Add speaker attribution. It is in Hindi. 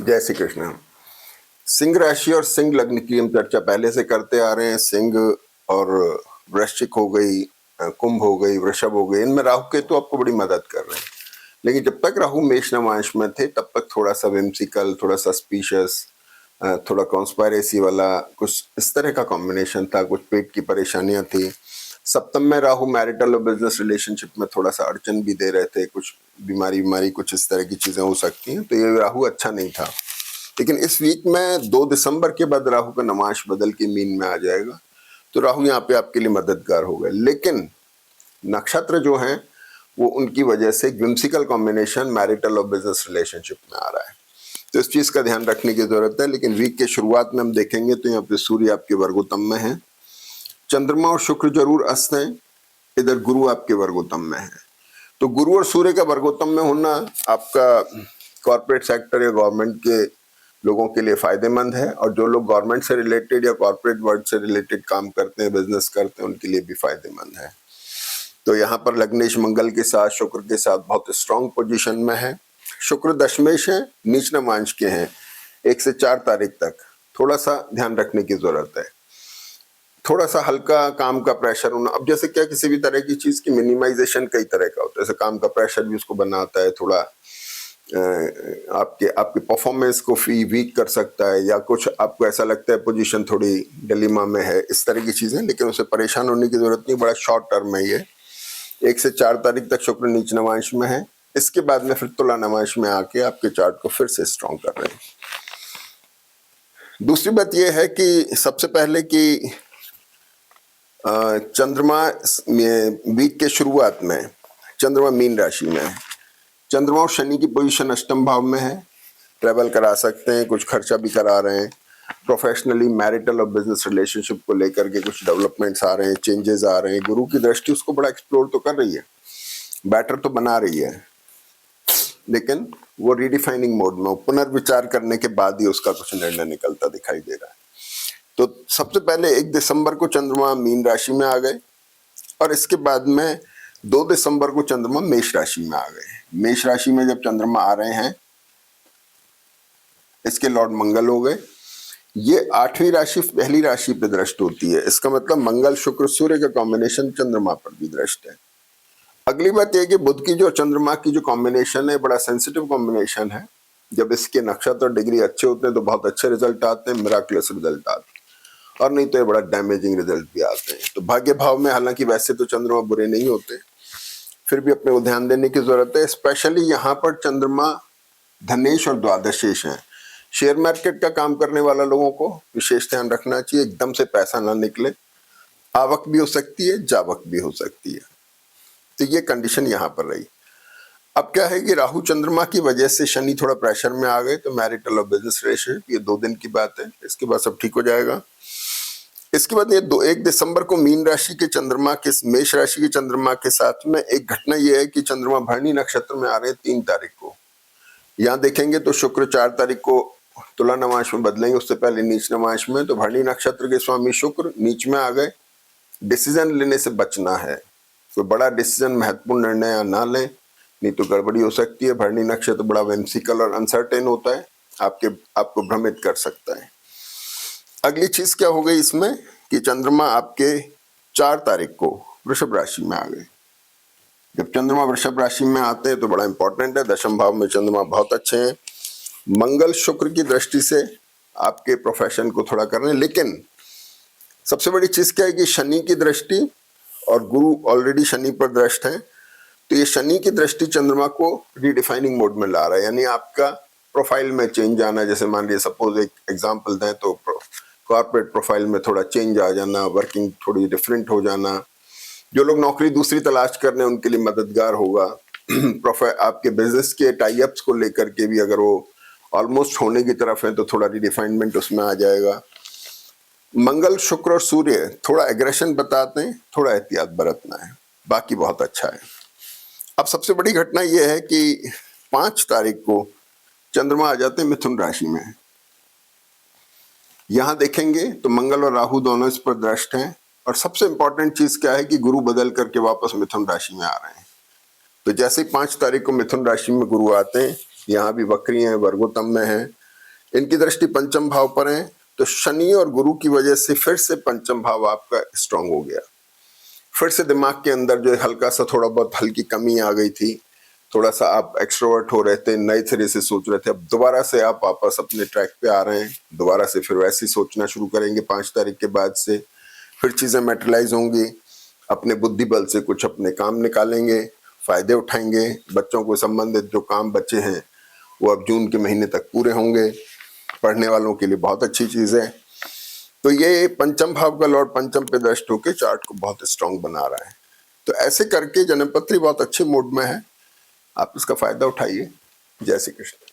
Speaker 1: जय श्री कृष्ण। सिंह राशि और सिंह लग्न की हम चर्चा पहले से करते आ रहे हैं। सिंह और वृश्चिक हो गई, कुंभ हो गई, वृषभ हो गई, इनमें राहु केतु आपको बड़ी मदद कर रहे हैं। लेकिन जब तक राहु मेष नवांश में थे तब तक थोड़ा सा विम्सिकल, थोड़ा सस्पिशियस, थोड़ा कॉन्स्पायरेसी वाला कुछ इस तरह का कॉम्बिनेशन था। कुछ पेट की परेशानियां थी। सप्तम में राहु मैरिटल और बिजनेस रिलेशनशिप में थोड़ा सा अड़चन भी दे रहे थे। कुछ बीमारी कुछ इस तरह की चीजें हो सकती हैं, तो ये राहु अच्छा नहीं था। लेकिन इस वीक में 2 दिसंबर के बाद राहु का नवांश बदल के मीन में आ जाएगा, तो राहु यहाँ पे आपके लिए मददगार होगा। लेकिन नक्षत्र जो हैं वो उनकी वजह से विम्सिकल कॉम्बिनेशन मैरिटल और बिजनेस रिलेशनशिप में आ रहा है, तो इस चीज का ध्यान रखने की जरूरत है। लेकिन वीक के शुरुआत में हम देखेंगे तो यहाँ पे सूर्य आपके वर्गोत्तम में है, चंद्रमा और शुक्र जरूर अस्त हैं, इधर गुरु आपके वर्गोत्तम में है। तो गुरु और सूर्य का वर्गोत्तम में होना आपका कॉर्पोरेट सेक्टर या गवर्नमेंट के लोगों के लिए फायदेमंद है, और जो लोग गवर्नमेंट से रिलेटेड या कॉर्पोरेट वर्ल्ड से रिलेटेड काम करते हैं, बिजनेस करते हैं, उनके लिए भी फायदेमंद है। तो यहाँ पर लग्नेश मंगल के साथ, शुक्र के साथ बहुत स्ट्रांग पोजीशन में है। शुक्र दशमेश है, नीच नवांश के हैं 1 से 4 तारीख तक। थोड़ा सा ध्यान रखने की जरूरत है, थोड़ा सा हल्का काम का प्रेशर होना। अब जैसे क्या, किसी भी तरह की चीज की मिनिमाइजेशन कई तरह का होता है, जैसे काम का प्रेशर भी उसको बनाता है, थोड़ा आपके परफॉर्मेंस को वीक कर सकता है, या कुछ आपको ऐसा लगता है पोजीशन थोड़ी डिलेमा में है, इस तरह की चीजें। लेकिन उसे परेशान होने की जरूरत नहीं, बड़ा शॉर्ट टर्म है ये। 1 से 4 तारीख तक शुक्र नीच नवांश में है, इसके बाद में फिर तुला नवांश में आके आपके चार्ट को फिर से स्ट्रॉन्ग कर रहे हैं। दूसरी बात यह है कि सबसे पहले कि चंद्रमा वीक के शुरुआत में चंद्रमा मीन राशि में है। चंद्रमा और शनि की पोजीशन अष्टम भाव में है, ट्रेवल करा सकते हैं, कुछ खर्चा भी करा रहे हैं। प्रोफेशनली मैरिटल और बिजनेस रिलेशनशिप को लेकर के कुछ डेवलपमेंट्स आ रहे हैं, चेंजेस आ रहे हैं। गुरु की दृष्टि उसको बड़ा एक्सप्लोर तो कर रही है, बेटर तो बना रही है, लेकिन वो रीडिफाइनिंग मोड में, पुनर्विचार करने के बाद ही उसका कुछ निर्णय निकलता दिखाई दे रहा है। तो सबसे पहले 1 दिसंबर को चंद्रमा मीन राशि में आ गए, और इसके बाद में 2 दिसंबर को चंद्रमा मेष राशि में आ गए। मेष राशि में जब चंद्रमा आ रहे हैं, इसके लॉर्ड मंगल हो गए। ये 8वीं राशि पहली राशि पे दृष्ट होती है, इसका मतलब मंगल शुक्र सूर्य का कॉम्बिनेशन चंद्रमा पर भी दृष्ट है। अगली बात यह कि बुध की जो चंद्रमा की जो कॉम्बिनेशन है, बड़ा सेंसिटिव कॉम्बिनेशन है। जब इसके नक्षत्र और डिग्री अच्छे होते हैं तो बहुत अच्छे रिजल्ट आते हैं, मिराकुलस रिजल्ट आते हैं, और नहीं तो ये बड़ा डैमेजिंग रिजल्ट भी आते हैं। तो भाग्य भाव में हालांकि वैसे तो चंद्रमा बुरे नहीं होते, फिर भी अपने को ध्यान देने की जरूरत है। स्पेशली यहाँ पर चंद्रमा धनेश और द्वादशेश है। शेयर मार्केट का काम करने वाला लोगों को विशेष ध्यान रखना चाहिए, एकदम से पैसा ना निकले, आवक भी हो सकती है, जावक भी हो सकती है। तो ये कंडीशन यहाँ पर रही। अब क्या है कि राहु चंद्रमा की वजह से शनि थोड़ा प्रेशर में आ गए, तो मैरिटल और बिजनेस रिलेशनशिप ये 2 दिन की बात है, इसके बाद सब ठीक हो जाएगा। इसके बाद ये 1 दिसंबर को मीन राशि के चंद्रमा के मेष राशि के चंद्रमा के साथ में एक घटना ये है कि चंद्रमा भरणी नक्षत्र में आ रहे हैं 3 तारीख को। यहाँ देखेंगे तो शुक्र 4 तारीख को तुला नवांश में बदलेंगे, उससे पहले नीच नवांश में। तो भरणी नक्षत्र के स्वामी शुक्र नीच में आ गए। डिसीजन लेने से बचना है, कोई बड़ा डिसीजन, महत्वपूर्ण निर्णय ना लें, नहीं तो गड़बड़ी हो सकती है। भरणी नक्षत्र बड़ा व्हिम्सिकल और अनसर्टेन होता है, आपको भ्रमित कर सकता है। अगली चीज क्या हो गई इसमें कि चंद्रमा आपके 4 तारीख को वृषभ राशि में आ गए। जब चंद्रमा वृषभ राशि में आते हैं तो बड़ा इंपॉर्टेंट है, दशम भाव में चंद्रमा बहुत अच्छे हैं। मंगल शुक्र की दृष्टि से आपके प्रोफेशन को थोड़ा कर रहे हैं। लेकिन सबसे बड़ी चीज क्या है कि शनि की दृष्टि, और गुरु ऑलरेडी शनि पर दृष्ट है, तो ये शनि की दृष्टि चंद्रमा को रीडिफाइनिंग मोड में ला रहा है, यानी आपका प्रोफाइल में चेंज आना। जैसे मान लीजिए सपोज एक एग्जांपल दें तो कॉर्पोरेट प्रोफाइल में थोड़ा चेंज आ जाना, वर्किंग थोड़ी डिफरेंट हो जाना। जो लोग नौकरी दूसरी तलाश कर रहे हैं उनके लिए मददगार होगा। आपके बिजनेस के टाई अप्स को लेकर के भी अगर वो ऑलमोस्ट होने की तरफ है तो थोड़ा रिडिफाइनमेंट उसमें आ जाएगा। मंगल शुक्र और सूर्य थोड़ा एग्रेशन बताते हैं, थोड़ा एहतियात बरतना है, बाकी बहुत अच्छा है। अब सबसे बड़ी घटना यह है कि 5 तारीख को चंद्रमा आ जाते हैं मिथुन राशि में। यहां देखेंगे तो मंगल और राहु दोनों इस पर दृष्ट हैं, और सबसे इंपॉर्टेंट चीज क्या है कि गुरु बदल करके वापस मिथुन राशि में आ रहे हैं। तो जैसे ही 5 तारीख को मिथुन राशि में गुरु आते हैं, यहाँ भी वक्री हैं, वर्गोत्तम में हैं, इनकी दृष्टि पंचम भाव पर है, तो शनि और गुरु की वजह से फिर से पंचम भाव आपका स्ट्रांग हो गया। फिर से दिमाग के अंदर जो हल्का सा थोड़ा बहुत हल्की कमी आ गई थी, थोड़ा सा आप एक्सट्रोवर्ट हो रहे थे, नए सिरे से सोच रहे थे, अब दोबारा से आप वापस अपने ट्रैक पे आ रहे हैं, दोबारा से फिर वैसे ही सोचना शुरू करेंगे 5 तारीख के बाद से, फिर चीजें मेटेरियलाइज होंगी, अपने बुद्धि बल से कुछ अपने काम निकालेंगे, फायदे उठाएंगे, बच्चों को संबंधित जो काम बचे हैं वो अब जून के महीने तक पूरे होंगे, पढ़ने वालों के लिए बहुत अच्छी चीज है। तो ये पंचम भाव का लॉर्ड पंचम पे दृष्ट होकर चार्ट को बहुत स्ट्रांग बना रहा है। तो ऐसे करके जन्मपत्री बहुत अच्छे मूड में है, आप इसका फायदा उठाइए। जय श्री कृष्ण।